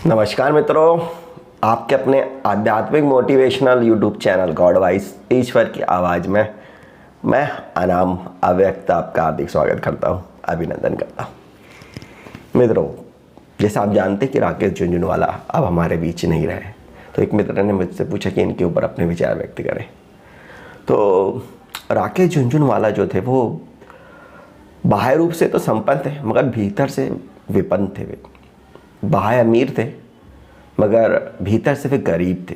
नमस्कार मित्रों, आपके अपने आध्यात्मिक motivational YouTube channel God wise ईश्वर की आवाज़ में मैं अनाम अव्यक्त आपका हार्दिक स्वागत करता हूँ, अभिनंदन करता हूँ। मित्रों, जैसे आप जानते कि राकेश झुंझुनवाला अब हमारे बीच नहीं रहे, तो एक मित्र ने मुझसे पूछा कि इनके ऊपर अपने विचार व्यक्त करें। तो राकेश झुंझुनवाला जो थे वो बाह्य रूप से तो संपन्न थे मगर भीतर से विपन्न थे। वे बाहर अमीर थे मगर भीतर से वे गरीब थे।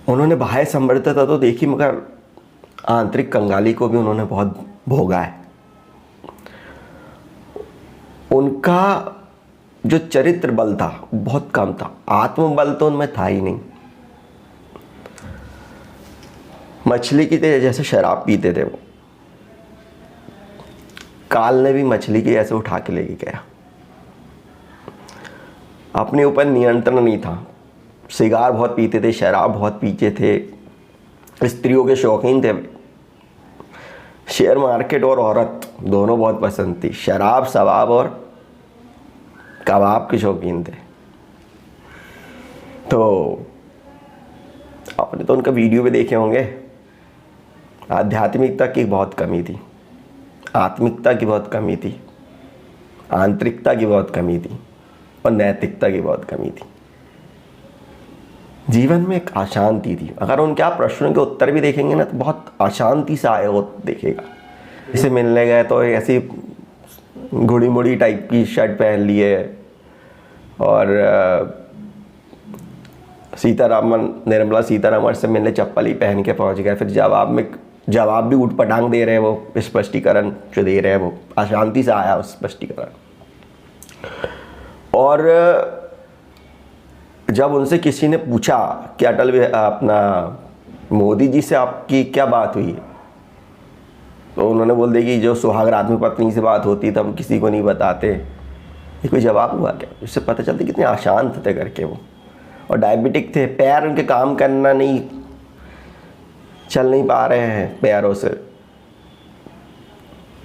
उन्होंने बाहर समृद्धता तो देखी मगर आंतरिक कंगाली को भी उन्होंने बहुत भोगा है। उनका जो चरित्र बल था बहुत कम था, आत्मबल तो उनमें था ही नहीं। मछली की तरह जैसे शराब पीते थे वो, काल ने भी मछली के ऐसे उठा के लेके गया। अपने ऊपर नियंत्रण नहीं था, सिगार बहुत पीते थे, शराब बहुत पीते थे, स्त्रियों के शौकीन थे। शेयर मार्केट और औरत दोनों बहुत पसंद थी, शराब शबाब और कबाब के शौकीन थे। तो आपने तो उनका वीडियो भी देखे होंगे। आध्यात्मिकता की बहुत कमी थी, आत्मिकता की बहुत कमी थी, आंतरिकता की बहुत कमी थी और नैतिकता की बहुत कमी थी। जीवन में एक अशांति थी। अगर उनके आप प्रश्नों के उत्तर भी देखेंगे ना तो बहुत अशांति से आए हो देखेगा। जैसे मिलने गए तो ऐसी घुड़ी मुड़ी टाइप की शर्ट पहन लिए और सीतारामन निर्मला सीतारामन से मिलने चप्पल ही पहन के पहुंच गए। फिर जवाब भी उठ पटांग दे रहे हैं, वो स्पष्टीकरण जो दे रहे हैं वो अशांति से आया उस स्पष्टीकरण। और जब उनसे किसी ने पूछा कि अपना मोदी जी से आपकी क्या बात हुई, तो उन्होंने बोल दिया कि जो सुहाग रात में पत्नी से बात होती तब किसी को नहीं बताते। ये कोई जवाब हुआ क्या? इससे पता चलता कितने अशांत थे करके वो। और डायबिटिक थे, पैर उनके काम करना नहीं, चल नहीं पा रहे हैं पैरों से,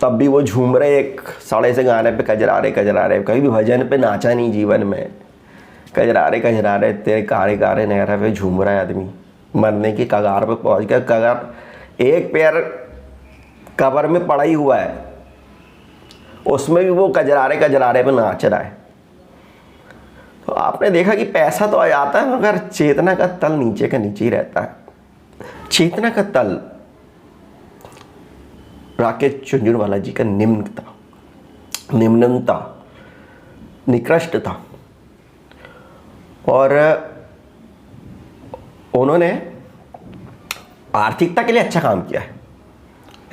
तब भी वो झूम रहे एक सड़े से गाने पे, कजरारे कजरारे। कभी भी भजन पे नाचा नहीं जीवन में, कजरारे कजरारे तेरे कारे कारे नहरा पे झूम रहा है आदमी। मरने की कगार पे पहुंच गया, कगार एक पैर कब्र में पड़ा ही हुआ है, उसमें भी वो कजरारे कजरारे पे नाच रहा है। तो आपने देखा कि पैसा तो आ जाता है मगर चेतना का तल नीचे का नीचे ही रहता है। चेतना का तल राकेश झुंझुनवाला जी का निम्नता निकृष्ट था। और उन्होंने आर्थिकता के लिए अच्छा काम किया है,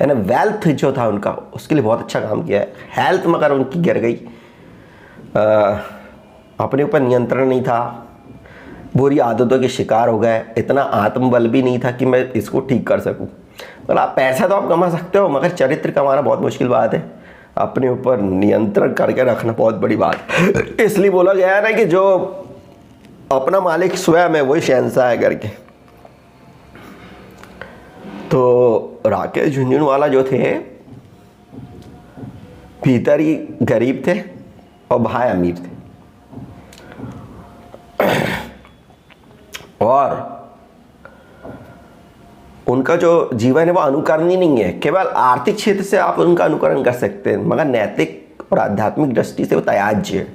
यानी वेल्थ जो था उनका उसके लिए बहुत अच्छा काम किया है। हेल्थ मगर उनकी गिर गई, अपने ऊपर नियंत्रण नहीं था, बुरी आदतों के शिकार हो गए। इतना आत्मबल भी नहीं था कि मैं इसको ठीक कर सकूं। मतलब आप पैसा तो आप कमा सकते हो मगर चरित्र कमाना बहुत मुश्किल बात है। अपने ऊपर नियंत्रण करके रखना बहुत बड़ी बात है। इसलिए बोला गया है ना कि जो अपना मालिक स्वयं है वही शहंशाह है करके। तो राकेश झुंझुनवाला जो थे भीतर ही गरीब थे और बाहर अमीर थे। और उनका जो जीवन है वो अनुकरणीय नहीं है। केवल आर्थिक क्षेत्र से आप उनका अनुकरण कर सकते हैं मगर नैतिक और आध्यात्मिक दृष्टि से वो त्याज्य है।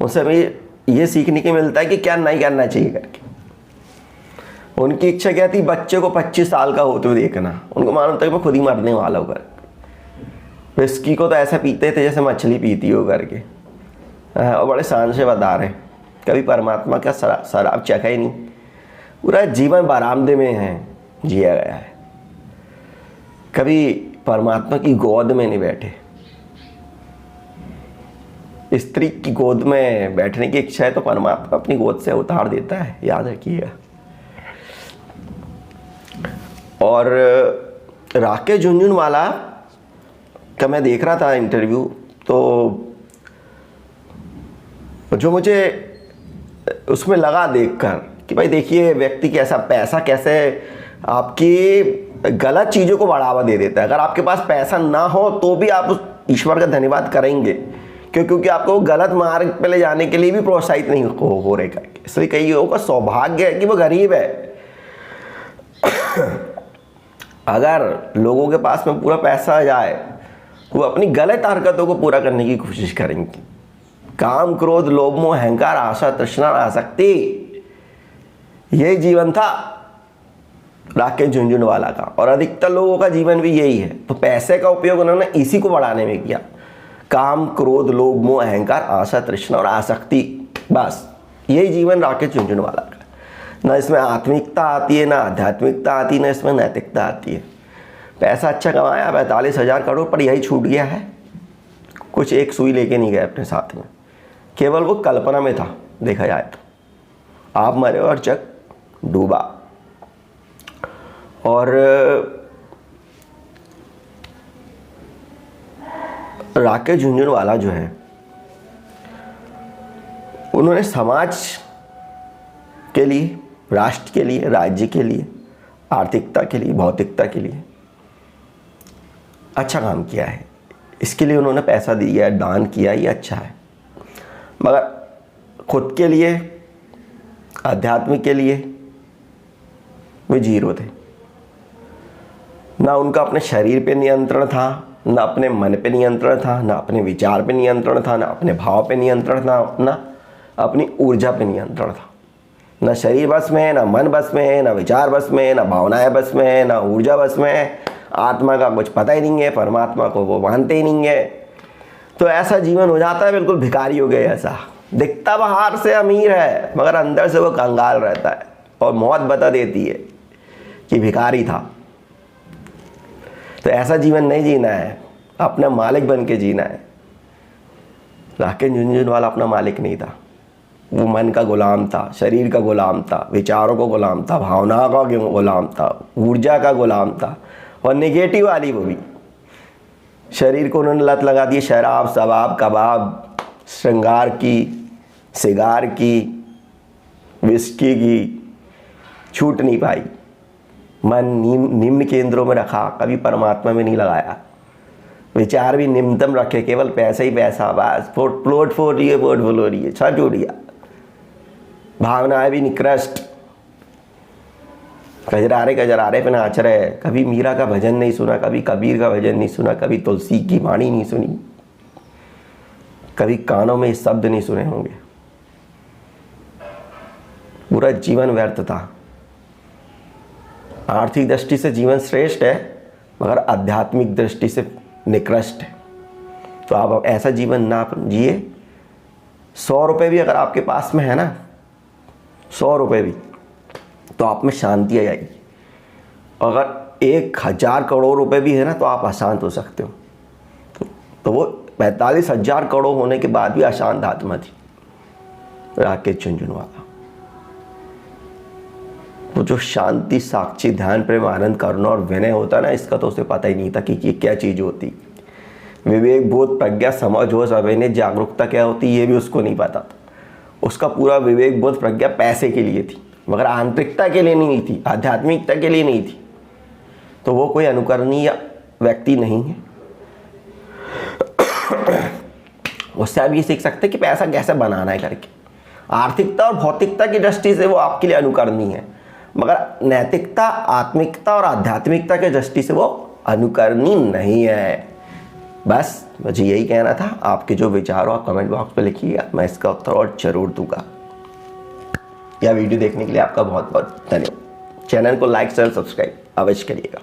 उनसे हमें ये सीखने को मिलता है कि क्या नहीं करना चाहिए करके। उनकी इच्छा क्या थी? बच्चे को 25 साल का होते हुए देखना। उनको मालूम था कि मैं खुद ही मरने वाला हूँ करके। विस्की को तो ऐसा पीते थे जैसे मछली पीती हो करके, और बड़े शान से बता रहे कभी परमात्मा का शराब चखा ही नहीं। पूरा जीवन बरामदे में है जिया गया है, कभी परमात्मा की गोद में नहीं बैठे। स्त्री की गोद में बैठने की इच्छा है तो परमात्मा अपनी गोद से उतार देता है, याद रखिएगा। और राकेश झुंझुनवाला का मैं देख रहा था इंटरव्यू, तो जो मुझे उसमें लगा देखकर कि भाई देखिए व्यक्ति कैसा, पैसा कैसे आपकी गलत चीज़ों को बढ़ावा दे देता है। अगर आपके पास पैसा ना हो तो भी आप उस ईश्वर का धन्यवाद करेंगे क्योंकि आपको वो गलत मार्ग पे ले जाने के लिए भी प्रोत्साहित नहीं हो रहे करके। इसलिए कई लोगों का सौभाग्य है कि वो गरीब है। अगर लोगों के पास में पूरा पैसा आ जाए, वो अपनी गलत हरकतों को पूरा करने की कोशिश करेंगे। काम, क्रोध, लोभ, मोह, अहंकार, आशा, तृष्णा, आसक्ति, यही जीवन था राकेश झुनझुनवाला का, और अधिकतर लोगों का जीवन भी यही है। तो पैसे का उपयोग उन्होंने इसी को बढ़ाने में किया। काम, क्रोध, लोभ, मोह, अहंकार, आशा, तृष्णा और आसक्ति, बस यही जीवन राकेश झुनझुनवाला का। ना इसमें आत्मिकता आती है, ना आध्यात्मिकता आती है, ना इसमें नैतिकता आती है। पैसा अच्छा कमाया, 45,000 करोड़, पर यही छूट गया है। कुछ एक सुई लेके नहीं गए अपने साथ में, केवल वो कल्पना में था। देखा जाए तो आप मरे और जग डूबा। और राकेश झुनझुनवाला जो है, उन्होंने समाज के लिए, राष्ट्र के लिए, राज्य के लिए, आर्थिकता के लिए, भौतिकता के लिए अच्छा काम किया है। इसके लिए उन्होंने पैसा दिया, दान किया, ये अच्छा है। मगर खुद के लिए, आध्यात्म के लिए वे जीरो थे। ना उनका अपने शरीर पे नियंत्रण था, ना अपने मन पे नियंत्रण था, ना अपने विचार पे नियंत्रण था, ना अपने भाव पे नियंत्रण था, ना अपनी ऊर्जा पे नियंत्रण था। ना शरीर बस में है, ना मन बस में है, ना विचार बस में है, ना भावनाएं बस में है, ना ऊर्जा बस में है। आत्मा का कुछ पता ही नहीं है, परमात्मा को वो मानते ही नहीं है। तो ऐसा जीवन हो जाता है, बिल्कुल भिखारी हो गए ऐसा। दिखता बाहर से अमीर है, मगर अंदर से वो कंगाल रहता है, और मौत बता देती है कि भिखारी था। तो ऐसा जीवन नहीं जीना है, अपना मालिक बन के जीना है। राकेश झुनझुनवाला अपना मालिक नहीं था, वो मन का गुलाम था, शरीर का गुलाम था, विचारों का गुलाम था, भावनाओं का गुलाम था, ऊर्जा का गुलाम था, और नेगेटिव वाली वो भी। शरीर को उन्होंने लत लगा दी शराब, शबाब, कबाब, श्रृंगार की, सिगार की, विस्की की, छूट नहीं पाई। मन निम्न केंद्रों में रखा, कभी परमात्मा में नहीं लगाया। विचार भी निम्नतम रखे, केवल पैसा ही पैसा, बस प्लॉट फोड़ रही है, पोर्टफोलियो रही है, छठ उड़ गया। भावनाएं भी निकृष्ट, गजरारे पे नाच रहे। कभी मीरा का भजन नहीं सुना, कभी कबीर का भजन नहीं सुना, कभी तुलसी की वाणी नहीं सुनी, कभी कानों में शब्द नहीं सुने होंगे। पूरा जीवन व्यर्थ था। आर्थिक दृष्टि से जीवन श्रेष्ठ है, मगर आध्यात्मिक दृष्टि से निकृष्ट है। तो आप ऐसा जीवन ना जिए। 100 रुपये भी अगर आपके पास में है ना, 100 रुपये भी, तो आप में शांति आ जाएगी। अगर 1000 करोड़ रुपए भी है ना, तो आप अशांत हो सकते हो। तो वो 45,000 करोड़ होने के बाद भी अशांत आत्मा थी राकेश झुनझुनवाला। वो जो शांति, साक्षी, ध्यान, प्रेम, आनंद, करुणा और विनय होता ना, इसका तो उसे पता ही नहीं था कि ये क्या चीज़ होती। विवेक, बोध, प्रज्ञा, समझ, होश, अवेयरनेस, जागरूकता क्या होती, ये भी उसको नहीं पता था। उसका पूरा विवेक, बोध, प्रज्ञा पैसे के लिए थी, मगर आंतरिकता के लिए नहीं थी, आध्यात्मिकता के लिए नहीं थी। तो वो कोई अनुकरणीय व्यक्ति नहीं है। उससे आप ये सीख सकते हैं कि पैसा कैसे बनाना है करके। आर्थिकता और भौतिकता की दृष्टि से वो आपके लिए अनुकरणीय है, मगर नैतिकता, आत्मिकता और आध्यात्मिकता की दृष्टि से वो अनुकरणीय नहीं है। बस मुझे यही कहना था। आपके जो विचार हो आप कमेंट बॉक्स पे लिखिएगा, मैं इसका उत्तर और जरूर दूंगा। यह वीडियो देखने के लिए आपका बहुत बहुत धन्यवाद। चैनल को लाइक, शेयर, सब्सक्राइब अवश्य करिएगा।